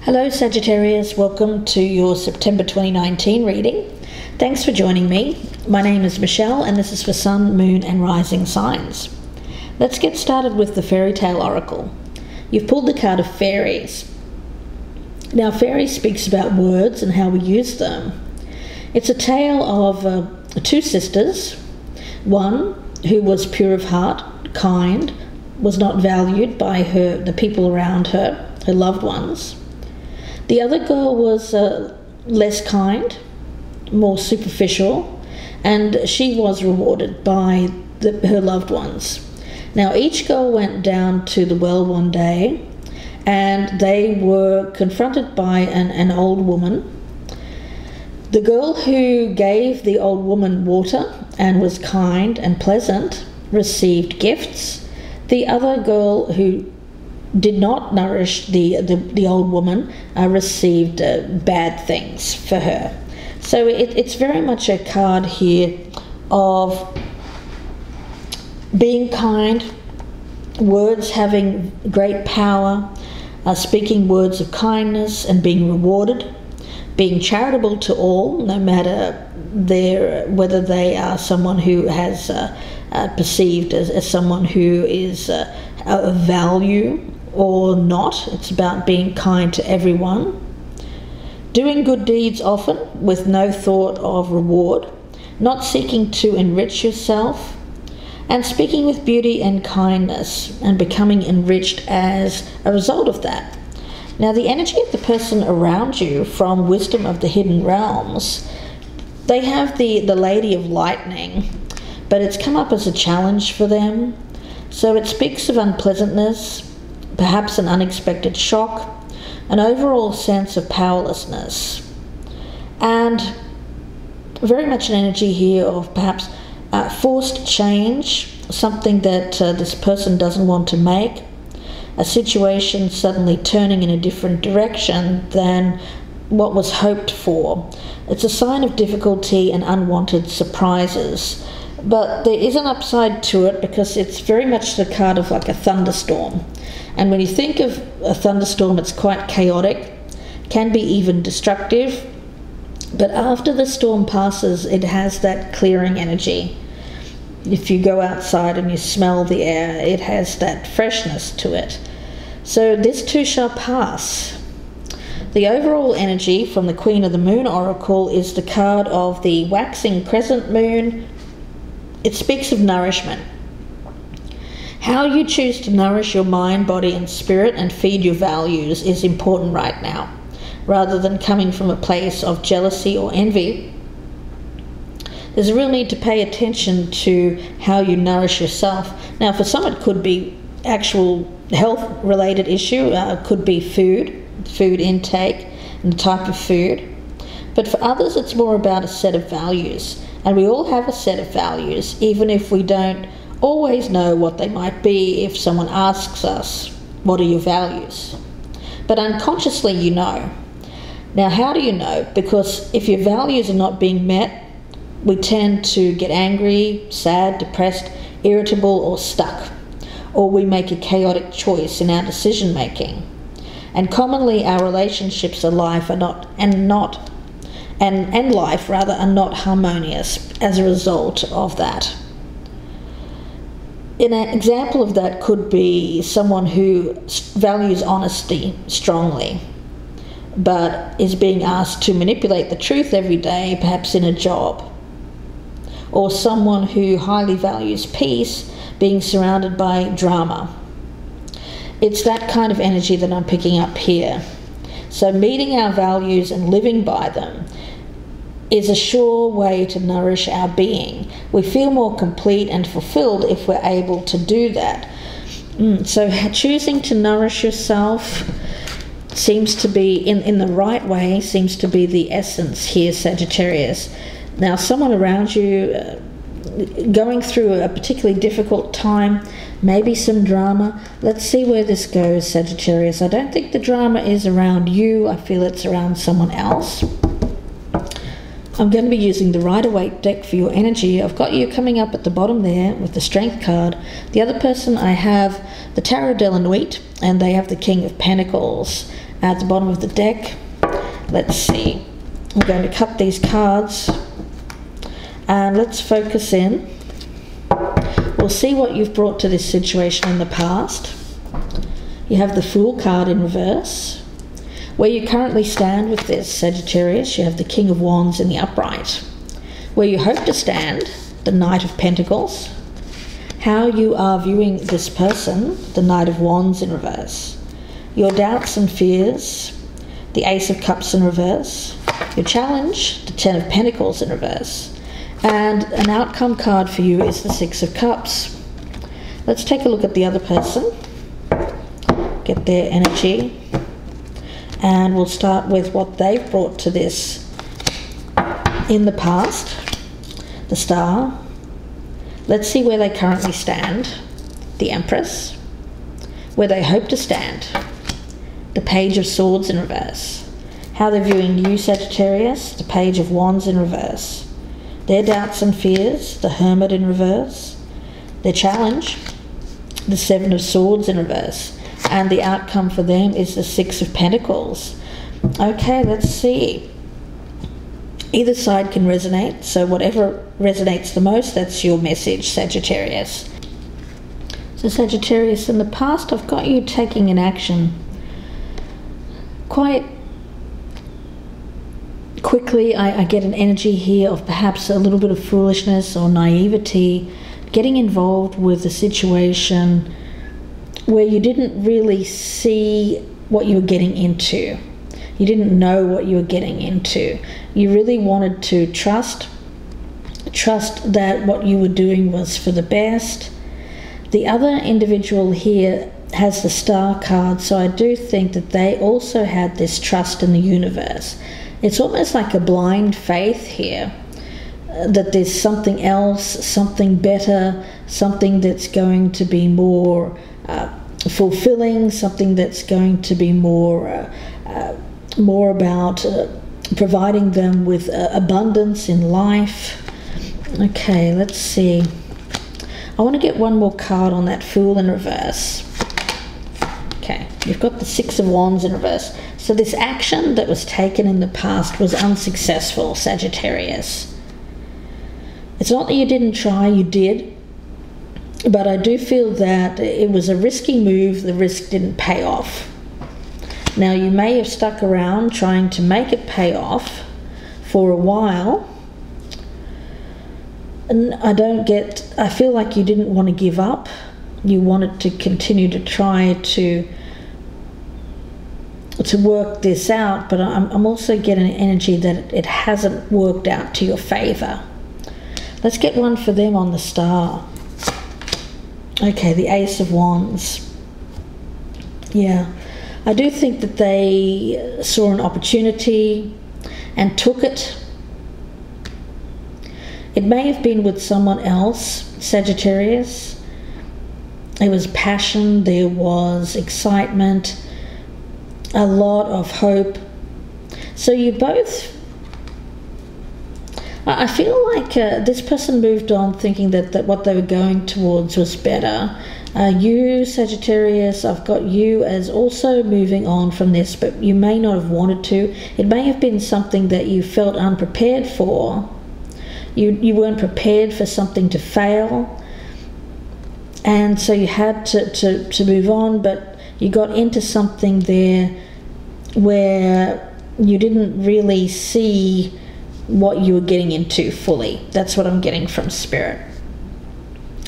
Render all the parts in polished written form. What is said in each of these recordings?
Hello Sagittarius, welcome to your September 2019 reading. Thanks for joining me. My name is Michelle and this is for Sun, Moon and Rising signs. Let's get started with the fairy tale oracle. You've pulled the card of fairies. Now fairy speaks about words and how we use them. It's a tale of two sisters, one who was pure of heart, kind, was not valued by the people around her loved ones. The other girl was less kind, more superficial, and she was rewarded by her loved ones. Now each girl went down to the well one day and they were confronted by an old woman. The girl who gave the old woman water and was kind and pleasant received gifts. The other girl who did not nourish the old woman received bad things for her. So it's very much a card here of being kind, words having great power, speaking words of kindness and being rewarded, being charitable to all, no matter whether they are someone who has perceived as someone who is of value or not. It's about being kind to everyone. Doing good deeds often with no thought of reward, not seeking to enrich yourself, and speaking with beauty and kindness and becoming enriched as a result of that. Now the energy of the person around you from Wisdom of the Hidden Realms, they have the Lady of Lightning, but it's come up as a challenge for them. So it speaks of unpleasantness, perhaps an unexpected shock, an overall sense of powerlessness, and very much an energy here of perhaps forced change, something that this person doesn't want to make, a situation suddenly turning in a different direction than what was hoped for. It's a sign of difficulty and unwanted surprises. But there is an upside to it because it's very much the card of like a thunderstorm. And when you think of a thunderstorm, it's quite chaotic, can be even destructive. But after the storm passes, it has that clearing energy. If you go outside and you smell the air, it has that freshness to it. So this too shall pass. The overall energy from the Queen of the Moon Oracle is the card of the waxing crescent moon. It speaks of nourishment. How you choose to nourish your mind, body and spirit and feed your values is important right now, rather than coming from a place of jealousy or envy. There's a real need to pay attention to how you nourish yourself. Now for some it could be actual health related issue, it could be food intake and the type of food. But for others it's more about a set of values. And we all have a set of values, even if we don't always know what they might be if someone asks us, what are your values? But unconsciously you know. Now how do you know? Because if your values are not being met, we tend to get angry, sad, depressed, irritable or stuck. Or we make a chaotic choice in our decision making. And commonly our relationships in life are not harmonious as a result of that. An example of that could be someone who values honesty strongly, but is being asked to manipulate the truth every day, perhaps in a job. Or someone who highly values peace, being surrounded by drama. It's that kind of energy that I'm picking up here. So meeting our values and living by them is a sure way to nourish our being. We feel more complete and fulfilled if we're able to do that. So choosing to nourish yourself seems to be, in the right way, seems to be the essence here, Sagittarius. Now someone around you going through a particularly difficult time, maybe some drama. Let's see where this goes, Sagittarius. I don't think the drama is around you. I feel it's around someone else. I'm going to be using the Rider-Waite deck for your energy. I've got you coming up at the bottom there with the Strength card. The other person, I have the Tarot de la Nuit, and they have the King of Pentacles at the bottom of the deck. Let's see. I'm going to cut these cards and let's focus in. We'll see what you've brought to this situation in the past. You have the Fool card in reverse. Where you currently stand with this, Sagittarius, you have the King of Wands in the upright. Where you hope to stand, the Knight of Pentacles. How you are viewing this person, the Knight of Wands in reverse. Your doubts and fears, the Ace of Cups in reverse. Your challenge, the Ten of Pentacles in reverse. And an outcome card for you is the Six of Cups. Let's take a look at the other person. Get their energy. And we'll start with what they've brought to this in the past. The Star. Let's see where they currently stand. The Empress. Where they hope to stand. The Page of Swords in reverse. How they're viewing you, Sagittarius. The Page of Wands in reverse. Their doubts and fears. The Hermit in reverse. Their challenge. The Seven of Swords in reverse. And the outcome for them is the Six of Pentacles. Okay, let's see. Either side can resonate, so whatever resonates the most, that's your message, Sagittarius. So Sagittarius, in the past I've got you taking an action quite quickly. I get an energy here of perhaps a little bit of foolishness or naivety, getting involved with a situation where you didn't really see what you were getting into. You didn't know what you were getting into. You really wanted to trust that what you were doing was for the best. The other individual here has the Star card, so I do think that they also had this trust in the universe. It's almost like a blind faith here, that there's something else, something better, something that's going to be more fulfilling, something that's going to be more about providing them with abundance in life. Okay, let's see. I want to get one more card on that Fool in reverse. Okay, you've got the Six of Wands in reverse. So this action that was taken in the past was unsuccessful, Sagittarius. It's not that you didn't try, you did. But I do feel that it was a risky move. The risk didn't pay off. Now, you may have stuck around trying to make it pay off for a while. And I feel like you didn't want to give up. You wanted to continue to try to work this out, but I'm also getting an energy that it hasn't worked out to your favor. Let's get one for them on the Star. Okay, the Ace of Wands. Yeah, I do think that they saw an opportunity and took it. It may have been with someone else, Sagittarius. There was passion, there was excitement, a lot of hope. So you both, I feel like this person moved on thinking that what they were going towards was better. You, Sagittarius, I've got you as also moving on from this, but you may not have wanted to. It may have been something that you felt unprepared for. You weren't prepared for something to fail, and so you had to move on, but you got into something there where you didn't really see what you were getting into fully. That's what I'm getting from Spirit.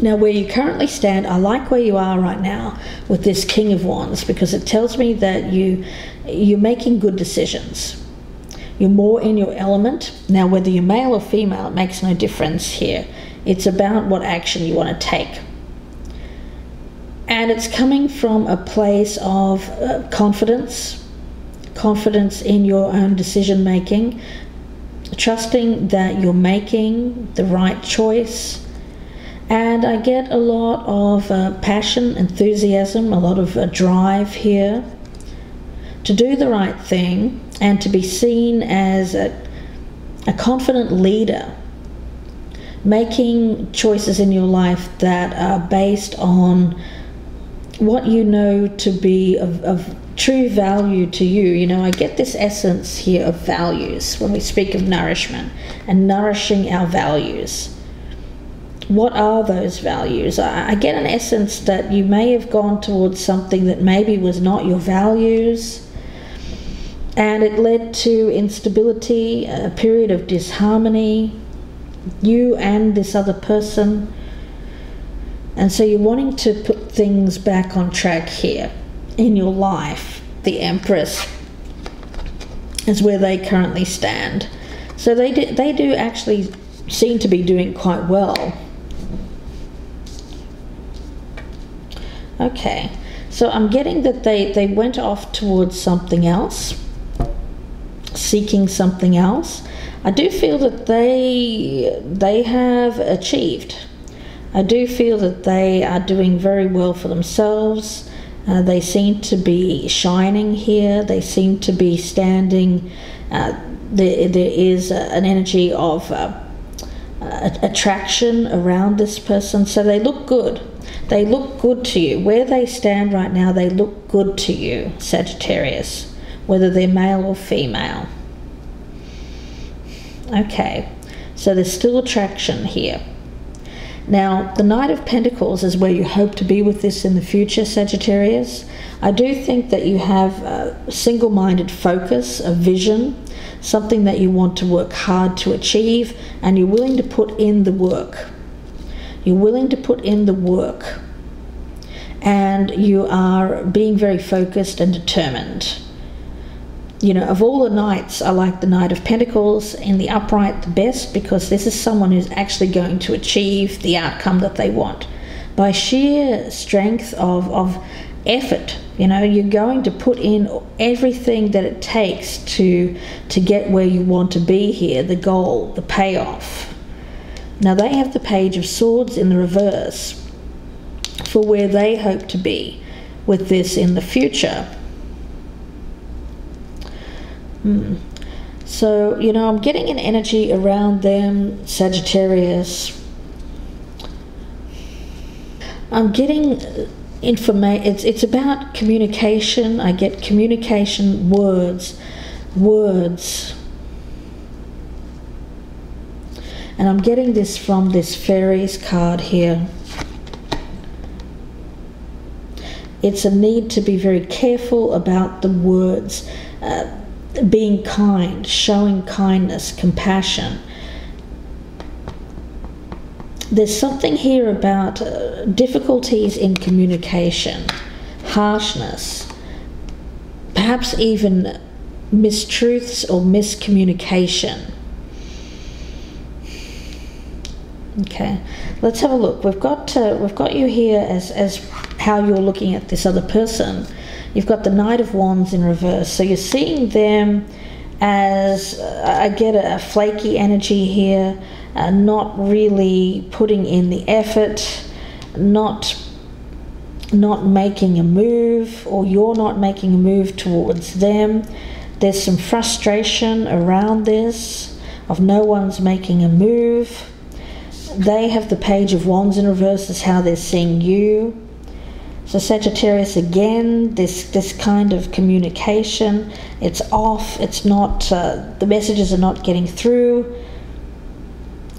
Now, where you currently stand, I like where you are right now with this King of Wands, because it tells me that you're making good decisions. You're more in your element. Now, whether you're male or female, it makes no difference here. It's about what action you want to take. And it's coming from a place of confidence in your own decision making, trusting that you're making the right choice. And I get a lot of passion, enthusiasm, a lot of drive here to do the right thing and to be seen as a confident leader, making choices in your life that are based on what you know to be of true value to you. You know, I get this essence here of values when we speak of nourishment and nourishing our values. What are those values? I get an essence that you may have gone towards something that maybe was not your values, and it led to instability, a period of disharmony, you and this other person. And so you're wanting to put things back on track here in your life. The Empress is where they currently stand. So they do actually seem to be doing quite well. Okay, so I'm getting that they went off towards something else, seeking something else. I do feel that they have achieved. I do feel that they are doing very well for themselves. They seem to be shining here. They seem to be standing. There is an energy of attraction around this person. So they look good. They look good to you. Where they stand right now, they look good to you, Sagittarius, whether they're male or female. Okay, so there's still attraction here. Now, the Knight of Pentacles is where you hope to be with this in the future, Sagittarius. I do think that you have a single-minded focus, a vision, something that you want to work hard to achieve, and you're willing to put in the work. You're willing to put in the work, and you are being very focused and determined. You know, of all the knights, I like the Knight of Pentacles in the upright the best, because this is someone who's actually going to achieve the outcome that they want by sheer strength of effort. You know, you're going to put in everything that it takes to get where you want to be here, the goal, the payoff. Now they have the Page of Swords in the reverse for where they hope to be with this in the future. So, you know, I'm getting an energy around them, Sagittarius. I'm getting information. It's about communication. I get communication, words. And I'm getting this from this Fairies card here. It's a need to be very careful about the words. Being kind, showing kindness, compassion. There's something here about difficulties in communication, harshness, perhaps even mistruths or miscommunication. Okay, let's have a look. We've got you here as how you're looking at this other person. You've got the Knight of Wands in reverse. So you're seeing them as, I get a flaky energy here, not really putting in the effort, not making a move, or you're not making a move towards them. There's some frustration around this, of no one's making a move. They have the Page of Wands in reverse as how they're seeing you. So Sagittarius, again, this kind of communication, it's off, it's not, the messages are not getting through.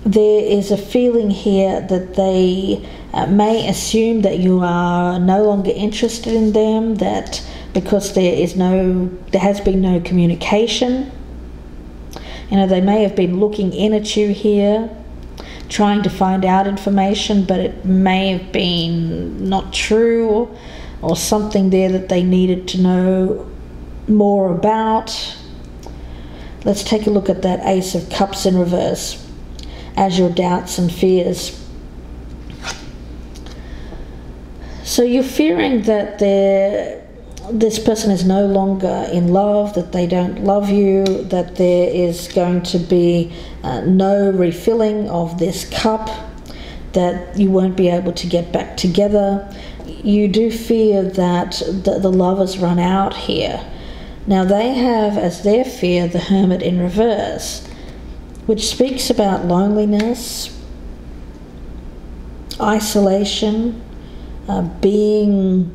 There is a feeling here that they may assume that you are no longer interested in them, that because there has been no communication. You know, they may have been looking in at you here, trying to find out information, but it may have been not true, or something there that they needed to know more about. Let's take a look at that Ace of Cups in reverse as your doubts and fears. So you're fearing that this person is no longer in love, that they don't love you, that there is going to be no refilling of this cup, that you won't be able to get back together. You do fear that the love has run out here. Now they have as their fear the Hermit in reverse, which speaks about loneliness, isolation, living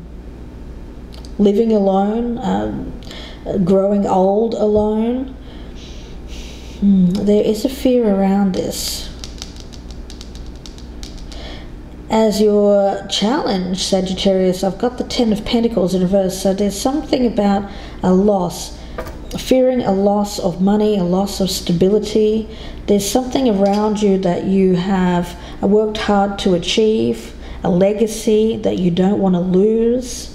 alone, growing old alone. There is a fear around this. As your challenge, Sagittarius, I've got the Ten of Pentacles in reverse, so there's something about a loss, fearing a loss of money, a loss of stability. There's something around you that you have worked hard to achieve, a legacy that you don't want to lose.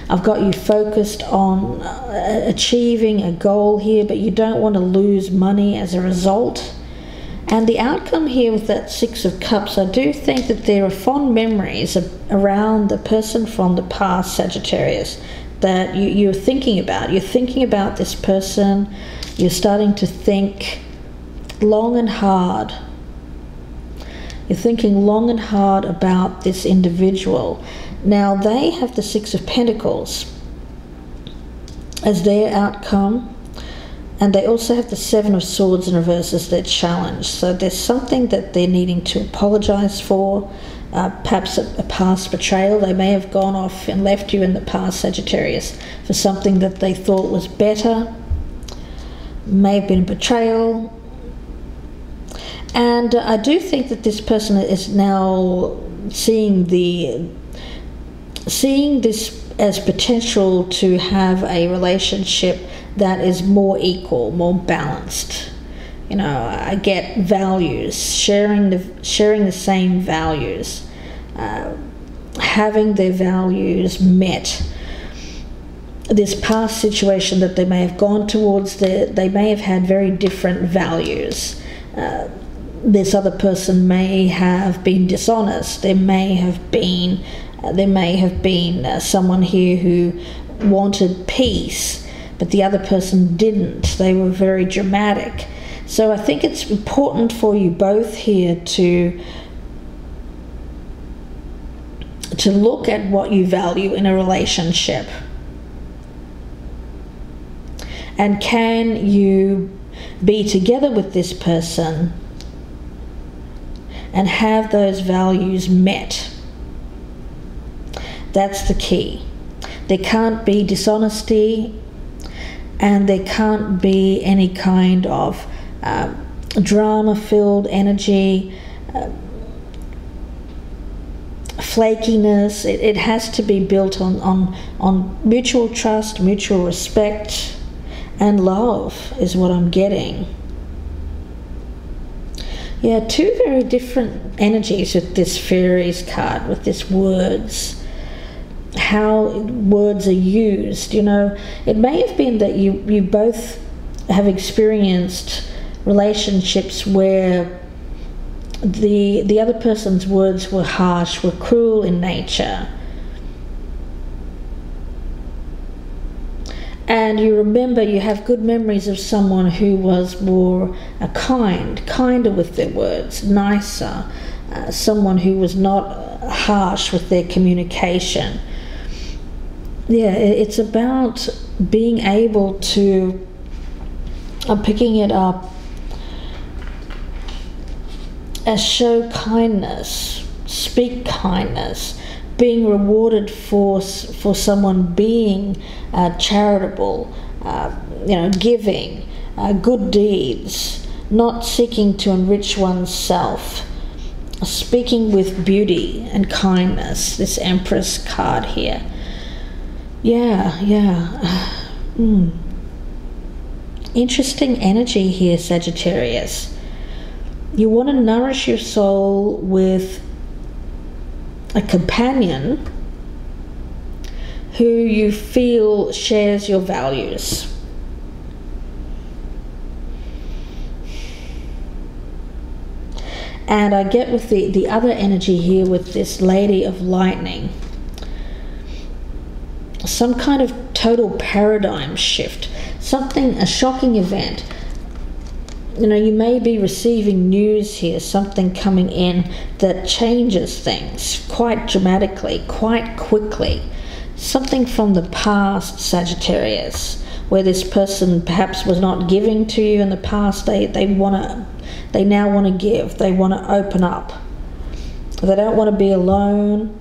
I've got you focused on achieving a goal here, but you don't want to lose money as a result. And the outcome here with that Six of Cups, I do think that there are fond memories around the person from the past, Sagittarius, that you're thinking about. You're thinking about this person. You're starting to think long and hard. You're thinking long and hard about this individual. Now, they have the Six of Pentacles as their outcome. And they also have the Seven of Swords in reverse as their challenge. So there's something that they're needing to apologize for, perhaps a past betrayal. They may have gone off and left you in the past, Sagittarius, for something that they thought was better. May have been a betrayal. And I do think that this person is now seeing this as potential to have a relationship that is more equal, more balanced. You know, I get values, sharing the same values, having their values met. This past situation that they may have gone towards, they may have had very different values. This other person may have been dishonest. There may have been someone here who wanted peace, but the other person didn't. They were very dramatic. So I think it's important for you both here to look at what you value in a relationship. And can you be together with this person and have those values met? That's the key. There can't be dishonesty, and there can't be any kind of drama-filled energy, flakiness. It has to be built on mutual trust, mutual respect, and love is what I'm getting. Yeah, two very different energies with this Fairies card, with this words. How words are used, you know. It may have been that you both have experienced relationships where the other person's words were harsh, were cruel in nature. And you remember, you have good memories of someone who was more kinder with their words, nicer, someone who was not harsh with their communication. Yeah, it's about being able to, I'm picking it up, as show kindness, speak kindness, being rewarded for someone being charitable, you know, giving, good deeds, not seeking to enrich oneself, speaking with beauty and kindness, this Empress card here. Yeah. Interesting energy here, Sagittarius. You want to nourish your soul with a companion who you feel shares your values. And I get with the other energy here with this Lady of Lightning, some kind of total paradigm shift, a shocking event. You know, you may be receiving news here, something coming in that changes things quite dramatically, quite quickly. Something from the past, Sagittarius, where this person perhaps was not giving to you in the past. They now want to give. They want to open up. They don't want to be alone.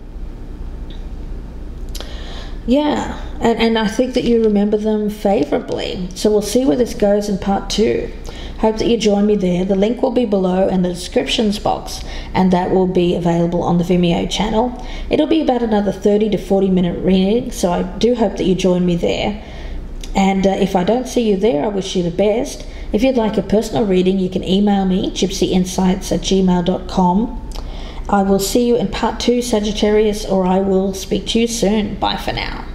Yeah, and I think that you remember them favourably. So we'll see where this goes in part 2. Hope that you join me there. The link will be below in the descriptions box, and that will be available on the Vimeo channel. It'll be about another 30 to 40 minute reading, so I do hope that you join me there. And if I don't see you there, I wish you the best. If you'd like a personal reading, you can email me, gypsyinsights@gmail.com. I will see you in part 2, Sagittarius, or I will speak to you soon. Bye for now.